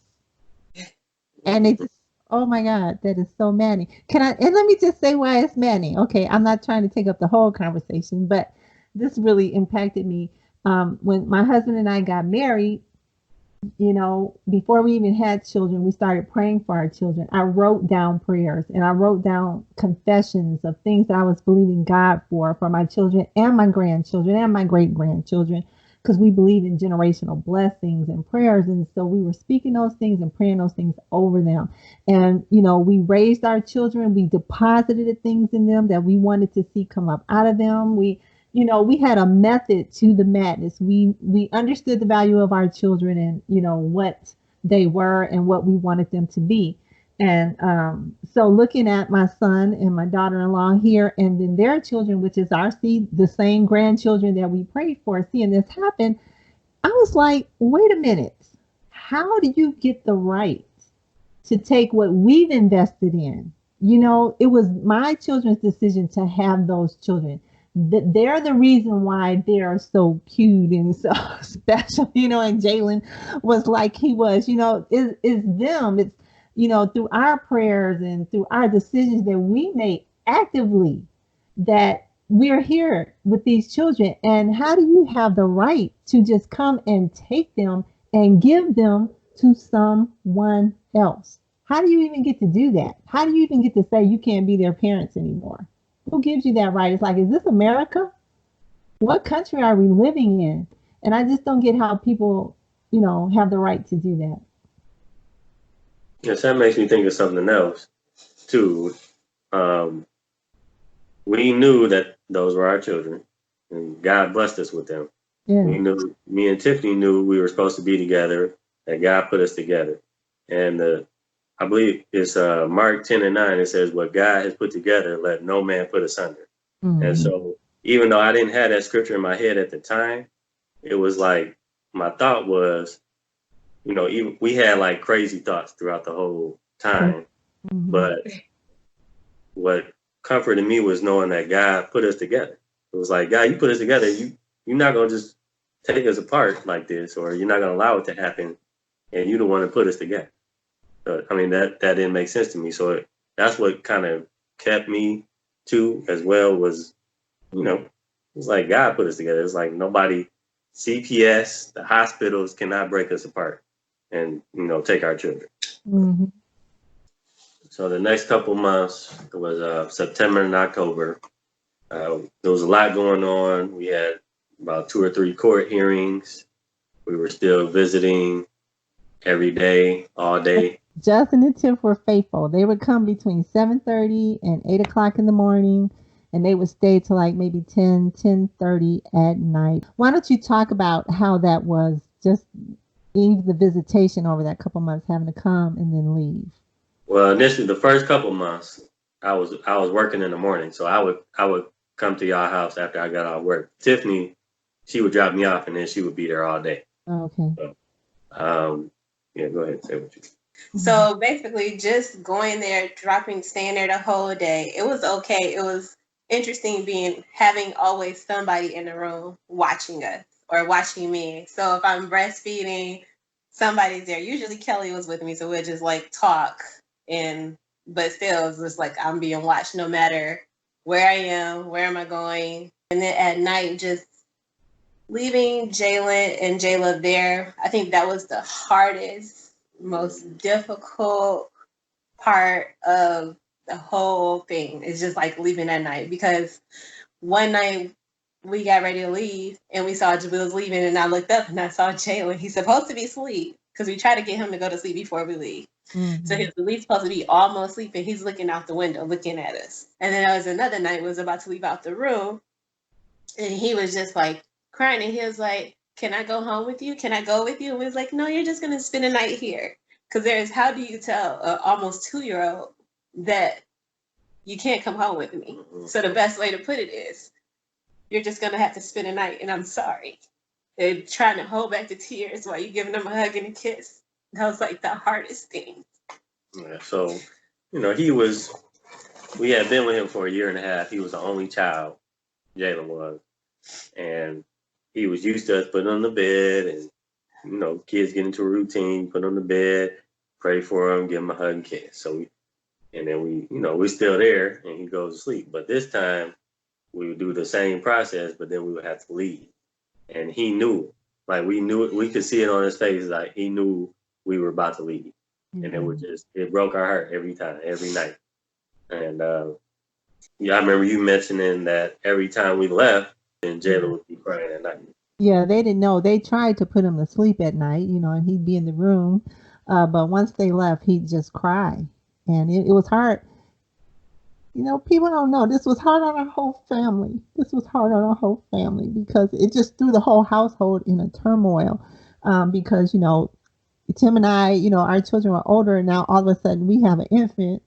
And it just, oh my God, that is so maddening. And let me just say why it's maddening. Okay, I'm not trying to take up the whole conversation, but this really impacted me. When my husband and I got married, before we even had children, we started praying for our children. I wrote down prayers and I wrote down confessions of things that I was believing God for my children and my grandchildren and my great-grandchildren, because we believe in generational blessings and prayers. And so we were speaking those things and praying those things over them. And, we raised our children. We deposited things in them that we wanted to see come up out of them. We had a method to the madness. We understood the value of our children and, what they were and what we wanted them to be. And so looking at my son and my daughter-in-law here, and then their children, which is our seed, the same grandchildren that we prayed for, seeing this happen, I was like, wait a minute. How do you get the right to take what we've invested in? It was my children's decision to have those children. They're the reason why they're so cute and so special, and Jalen was like he was, it's them. It's, through our prayers and through our decisions that we make actively that we're here with these children. And how do you have the right to just come and take them and give them to someone else. How do you even get to do that? How do you even get to say you can't be their parents anymore? Who gives you that right? It's like, is this America? What country are we living in? And I just don't get how people, have the right to do that. Yes, that makes me think of something else too. We knew that those were our children, and God blessed us with them. Yeah. We knew, me and Tiffany knew we were supposed to be together, that God put us together. And I believe it's Mark 10:9. It says, "What God has put together, let no man put asunder." Mm-hmm. And so, even though I didn't have that scripture in my head at the time, it was like my thought was, even we had like crazy thoughts throughout the whole time. Mm-hmm. But what comforted me was knowing that God put us together. It was like, God, you put us together. You're not gonna just take us apart like this, or you're not gonna allow it to happen. And you the one to put us together. I mean, that didn't make sense to me. So that's what kind of kept me too, as well, was, it's like God put us together. It's like nobody, CPS, the hospitals cannot break us apart and, take our children. Mm-hmm. So the next couple months, it was September and October. There was a lot going on. We had about 2 or 3 court hearings. We were still visiting every day, all day. Justin and Tiff were faithful. They would come between 7:30 and 8 o'clock in the morning, and they would stay till like maybe 10:30 at night. Why don't you talk about how that was, just even the visitation over that couple months, having to come and then leave? Well, initially, the first couple months, I was working in the morning, so I would come to y'all house after I got off work. Tiffany, she would drop me off, and then she would be there all day. Okay. So, yeah, go ahead and say what you. So basically, just going there, staying there the whole day. It was okay. It was interesting having always somebody in the room watching us or watching me. So if I'm breastfeeding, somebody's there. Usually Kelly was with me, so we'd just like talk, but still, it's just like I'm being watched no matter where I am, where am I going. And then at night, just leaving Jalen and Jayla there. I think that was the hardest, most difficult part of the whole thing. It's just like leaving at night, because one night we got ready to leave and we saw Jabil's leaving, and I looked up and I saw Jalen. He's supposed to be asleep because we try to get him to go to sleep before we leave. Mm-hmm. So he's at least supposed to be almost sleeping. He's looking out the window, looking at us. And then there was another night, was about to leave out the room, and he was just like crying, and he was like, "Can I go home with you? Can I go with you?" And we was like, "No, you're just gonna spend the night here." Because how do you tell an almost 2-year-old that you can't come home with me? So the best way to put it is, you're just gonna have to spend the night, and I'm sorry. They're trying to hold back the tears while you're giving them a hug and a kiss. That was like the hardest thing. Yeah, so, we had been with him for 1.5 years. He was the only child, Jalen was. And he was used to us putting on the bed, and, kids get into a routine, put on the bed, pray for him, give him a hug and kiss. So we're still there, and he goes to sleep. But this time, we would do the same process, but then we would have to leave. And he knew, like we could see it on his face, like he knew we were about to leave. Mm-hmm. And it broke our heart every time, every night. And I remember you mentioning that every time we left, then Jayla would be crying at night. Yeah, they didn't know. They tried to put him to sleep at night, and he'd be in the room. But once they left, he'd just cry. And it was hard. People don't know. This was hard on our whole family. Because it just threw the whole household in a turmoil. Because, Tim and I, our children were older, and now all of a sudden we have an infant,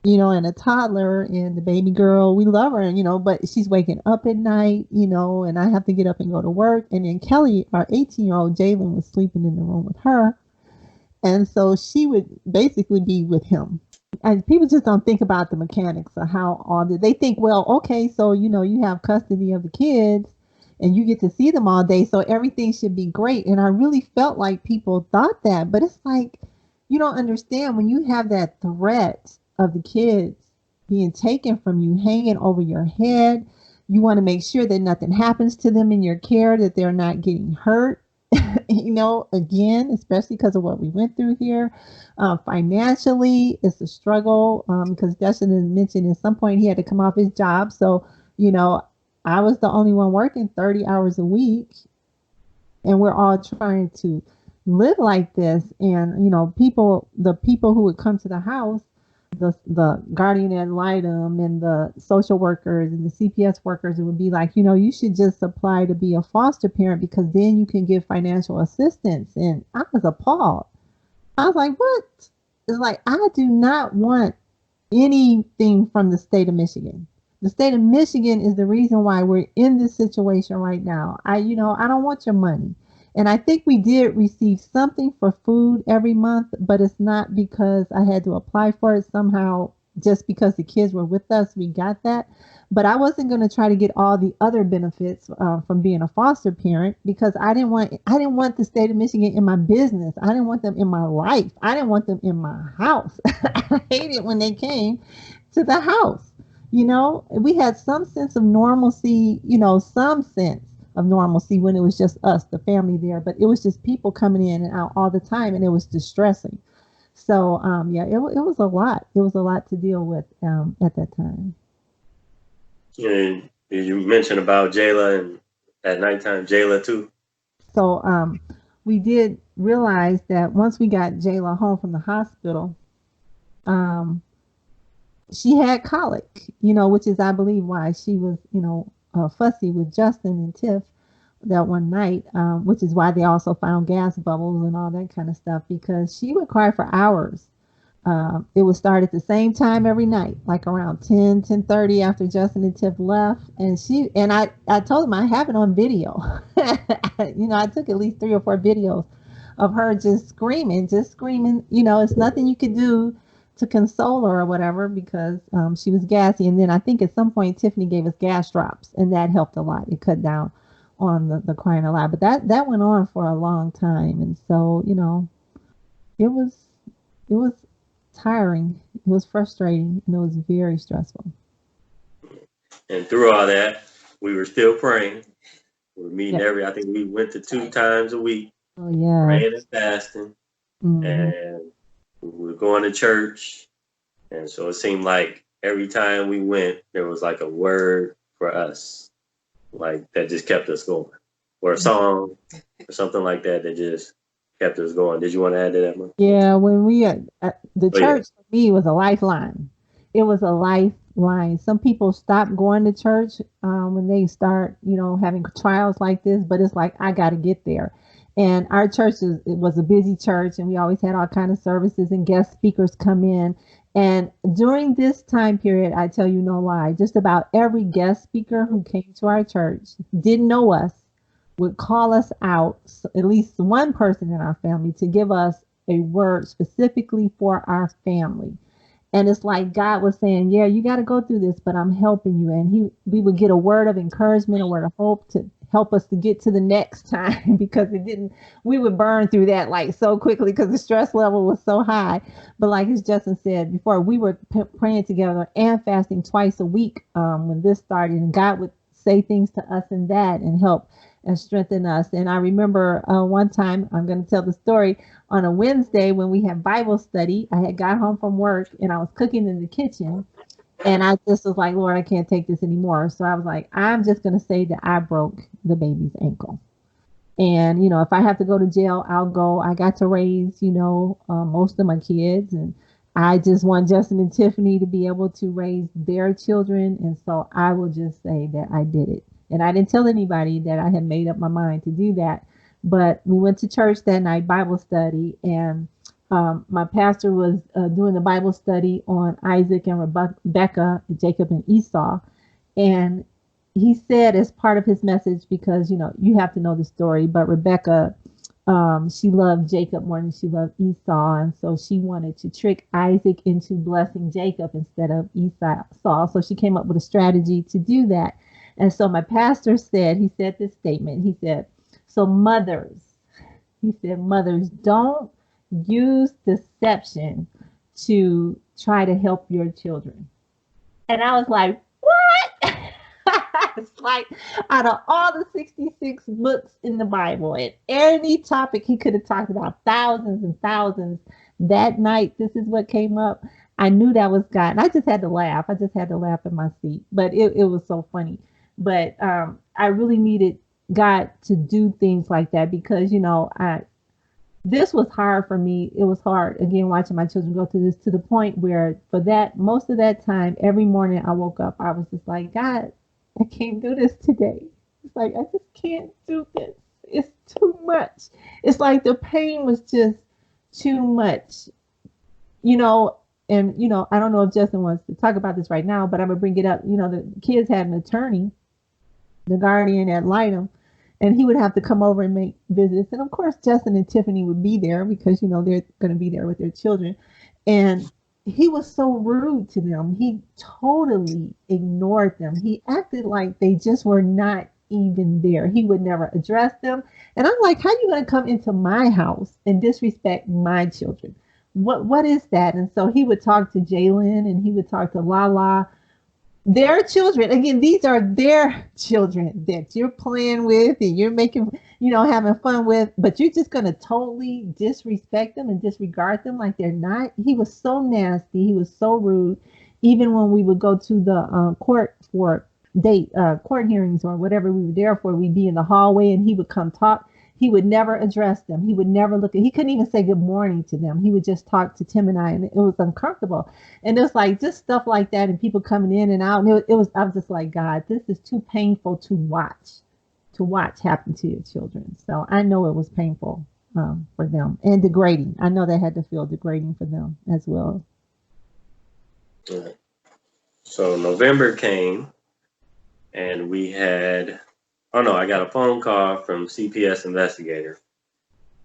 and a toddler, and the baby girl. We love her, but she's waking up at night, and I have to get up and go to work. And then Kelly, our 18-year-old Jalen, was sleeping in the room with her. And so she would basically be with him. And people just don't think about the mechanics of how all this. They think, well, okay, so, you have custody of the kids and you get to see them all day, so everything should be great. And I really felt like people thought that. But it's like, you don't understand when you have that threat of the kids being taken from you, hanging over your head. You want to make sure that nothing happens to them in your care, that they're not getting hurt. again, especially because of what we went through here. Financially, it's a struggle because Justin has mentioned at some point he had to come off his job. So, you know, I was the only one working 30 hours a week, and we're all trying to live like this. And, you know, the people who would come to the house, the guardian ad litem and the social workers and the CPS workers, it would be like, you know, you should just apply to be a foster parent because then you can give financial assistance. And I was appalled. I was like, what? It's like, I do not want anything from the state of Michigan. The state of Michigan is the reason why we're in this situation right now. I don't want your money. And I think we did receive something for food every month, but it's not because I had to apply for it somehow. Just because the kids were with us, we got that. But I wasn't going to try to get all the other benefits from being a foster parent because I didn't want the state of Michigan in my business. I didn't want them in my life. I didn't want them in my house. I hated when they came to the house. You know, we had some sense of normalcy, some sense of normalcy when it was just us, the family there, but it was just people coming in and out all the time, and it was distressing. So, it was a lot. It was a lot to deal with at that time. And you mentioned about Jayla and at nighttime, Jayla too. So, we did realize that once we got Jayla home from the hospital, she had colic, which is, I believe, why she was, fussy with Justin and Tiff that one night, which is why they also found gas bubbles and all that kind of stuff, because she would cry for hours. It would start at the same time every night, like around 10:30 after Justin and Tiff left. And I told them I have it on video. I took at least 3 or 4 videos of her just screaming. It's nothing you could do to console her or whatever because she was gassy. And then I think at some point Tiffany gave us gas drops, and that helped a lot. It cut down on the crying a lot. But that went on for a long time. And so, it was tiring. It was frustrating, and it was very stressful. And through all that, we were still praying. We were meeting I think we went to 2 times a week. Oh, yeah. Praying and fasting. Mm-hmm. And we were going to church. And so it seemed like every time we went, there was like a word for us, like that just kept us going, or a song or something like that just kept us going. Did you want to add to that, Mom? Yeah, when we the church for me was a lifeline. It was a lifeline. Some people stop going to church when they start, having trials like this, but it's like, I got to get there. And our church it was a busy church, and we always had all kind of services and guest speakers come in. And during this time period, I tell you no lie, just about every guest speaker who came to our church didn't know us, would call us out, at least one person in our family, to give us a word specifically for our family. And it's like God was saying, yeah, you got to go through this, but I'm helping you. And we would get a word of encouragement, a word of hope to help us to get to the next time, because we would burn through that like so quickly because the stress level was so high. But like as Justin said before, we were praying together and fasting twice a week when this started, and God would say things to us in that and help and strengthen us. And I remember one time, I'm going to tell the story, on a Wednesday when we had Bible study, I had got home from work and I was cooking in the kitchen, and I just was like, Lord, I can't take this anymore. So I was like, I'm just going to say that I broke the baby's ankle. And, if I have to go to jail, I'll go. I got to raise, most of my kids, and I just want Justin and Tiffany to be able to raise their children. And so I will just say that I did it. And I didn't tell anybody that I had made up my mind to do that. But we went to church that night, Bible study, and my pastor was doing the Bible study on Isaac and Rebecca, Jacob and Esau. And he said, as part of his message, because, you have to know the story, but Rebecca, she loved Jacob more than she loved Esau. And so she wanted to trick Isaac into blessing Jacob instead of Esau. So she came up with a strategy to do that. And so my pastor said this statement. He said, mothers, don't use deception to try to help your children. And I was like, what? It's like out of all the 66 books in the Bible, and any topic he could have talked about, thousands and thousands, that night, this is what came up. I knew that was God. And I just had to laugh. I just had to laugh in my seat. But it was so funny. But I really needed God to do things like that because, this was hard for me. It was hard, again, watching my children go through this to the point where for that, most of that time, every morning I woke up, I was just like, God, I can't do this today. It's like, I just can't do this. It's too much. It's like the pain was just too much, and, I don't know if Justin wants to talk about this right now, but I'm going to bring it up. The kids had an attorney, the guardian ad litem, and he would have to come over and make visits. And of course, Justin and Tiffany would be there because, they're going to be there with their children. And he was so rude to them. He totally ignored them. He acted like they just were not even there. He would never address them. And I'm like, how are you going to come into my house and disrespect my children? What is that? And so he would talk to Jalen and he would talk to Lala. Their children, again, these are their children that you're playing with and you're making, having fun with, but you're just going to totally disrespect them and disregard them like they're not. He was so nasty. He was so rude. Even when we would go to the court for court hearings or whatever we were there for, we'd be in the hallway and he would come talk. He would never address them. He would never he couldn't even say good morning to them. He would just talk to Tim and I, and it was uncomfortable. And it was like just stuff like that, and people coming in and out. And I was just like, God, this is too painful to watch happen to your children. So I know it was painful for them and degrading. I know that had to feel degrading for them as well. Right. So November came, and we had. Oh no, I got a phone call from CPS investigator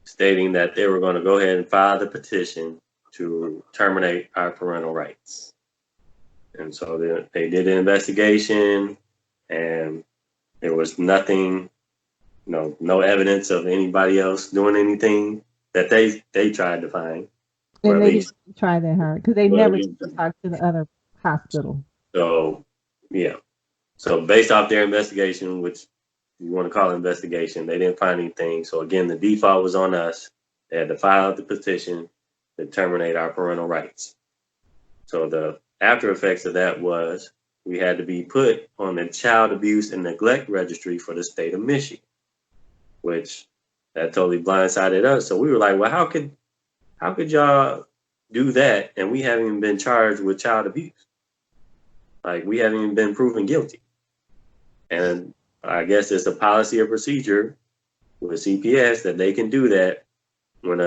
stating that they were going to go ahead and file the petition to terminate our parental rights. And so they did an investigation and there was nothing, no evidence of anybody else doing anything that they tried to find. And they didn't try that hard because they never talked to the other hospital. So, yeah. So based off their investigation, which you want to call it investigation, they didn't find anything. So again, the default was on us. They had to file the petition to terminate our parental rights. So the after effects of that was we had to be put on the child abuse and neglect registry for the state of Michigan, which that totally blindsided us. So we were like, well, how could y'all do that and we haven't even been charged with child abuse? Like we haven't even been proven guilty. And I guess it's a policy or procedure with CPS that they can do that when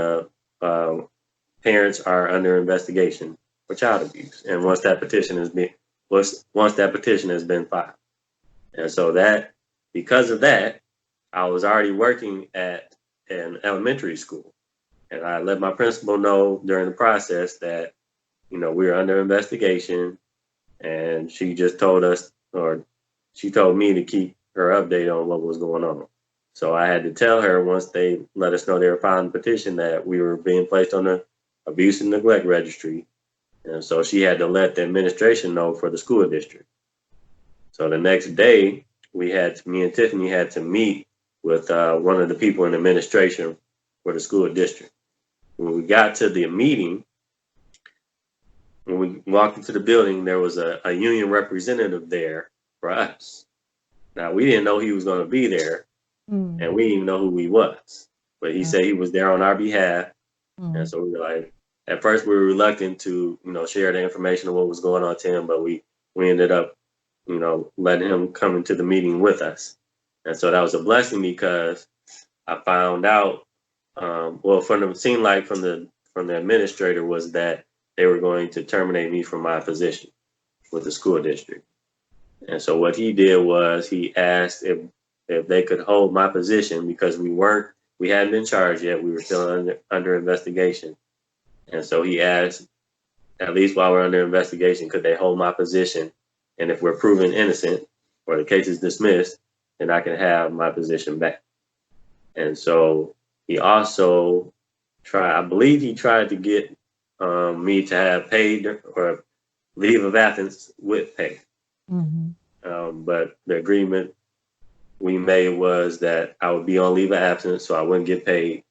parents are under investigation for child abuse, and once that petition has been filed. And so because of that, I was already working at an elementary school, and I let my principal know during the process that we were under investigation, and she just told us, or she told me to keep her update on what was going on. So I had to tell her once they let us know they were filing the petition that we were being placed on the abuse and neglect registry. And so she had to let the administration know for the school district. So the next day, me and Tiffany had to meet with one of the people in administration for the school district. When we got to the meeting, when we walked into the building, there was a union representative there for us. Now, we didn't know he was going to be there, and we didn't even know who he was. But he said he was there on our behalf. And so we were like, at first we were reluctant to, share the information of what was going on to him, but we ended up, letting him come into the meeting with us. And so that was a blessing because I found out, it seemed like from the administrator was that they were going to terminate me from my position with the school district. And so what he did was he asked if they could hold my position because we hadn't been charged yet. We were still under investigation. And so he asked, at least while we're under investigation, could they hold my position? And if we're proven innocent or the case is dismissed, then I can have my position back. And so he also tried to get me to have paid or leave of absence with pay. But the agreement we made was that I would be on leave of absence, so I wouldn't get paid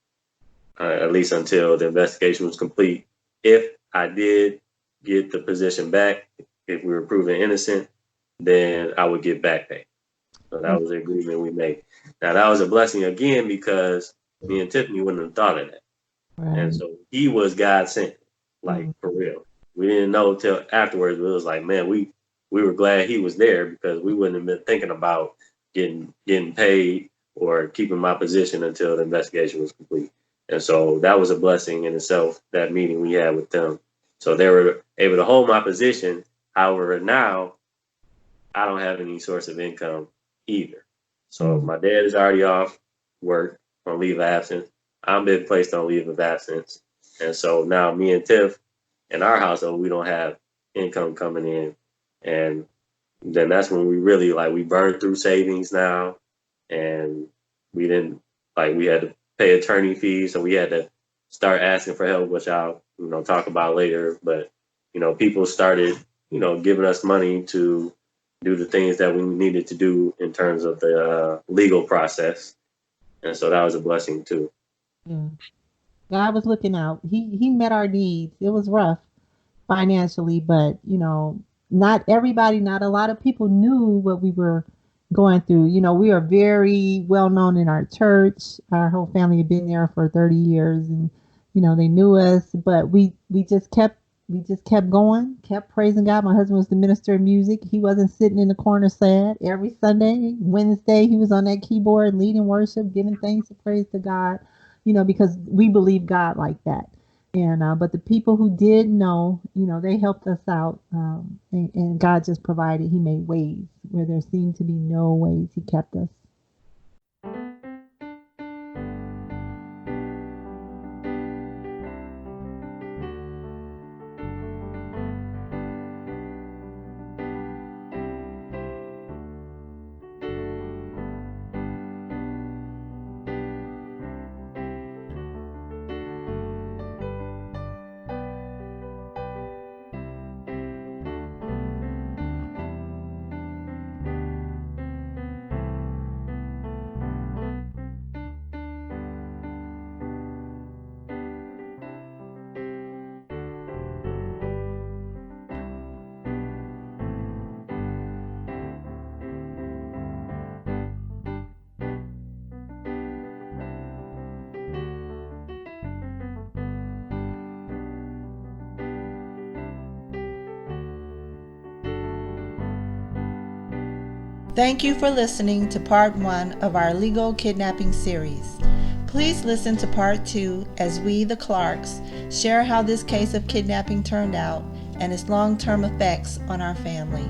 at least until the investigation was complete. If I did get the position back, if we were proven innocent, then I would get back pay. So that was the agreement we made. Now that was a blessing again because me and Tiffany wouldn't have thought of that. Right. And so he was God sent, like for real. We didn't know till afterwards, but it was like, man, we were glad he was there because we wouldn't have been thinking about getting paid or keeping my position until the investigation was complete. And so that was a blessing in itself, that meeting we had with them. So they were able to hold my position. However, now I don't have any source of income either. So my dad is already off work on leave of absence. I'm been placed on leave of absence. And so now me and Tiff in our household, we don't have income coming in. And then that's when we really we burned through savings now. And we didn't we had to pay attorney fees. So we had to start asking for help, which I'll, talk about later. But, people started, giving us money to do the things that we needed to do in terms of the legal process. And so that was a blessing too. Yeah. God was looking out. He met our needs. It was rough financially, but not everybody, not a lot of people knew what we were going through. We are very well known in our church. Our whole family had been there for 30 years and they knew us, but we just kept going, kept praising God. My husband was the minister of music. He wasn't sitting in the corner sad. Every Sunday, Wednesday, he was on that keyboard leading worship, giving thanks and praise to God, because we believe God like that. And but the people who did know, they helped us out, and God just provided. He made ways where there seemed to be no ways. He kept us. Thank you for listening to part 1 of our legal kidnapping series. Please listen to part 2 as we, the Clarkes, share how this case of kidnapping turned out and its long-term effects on our family.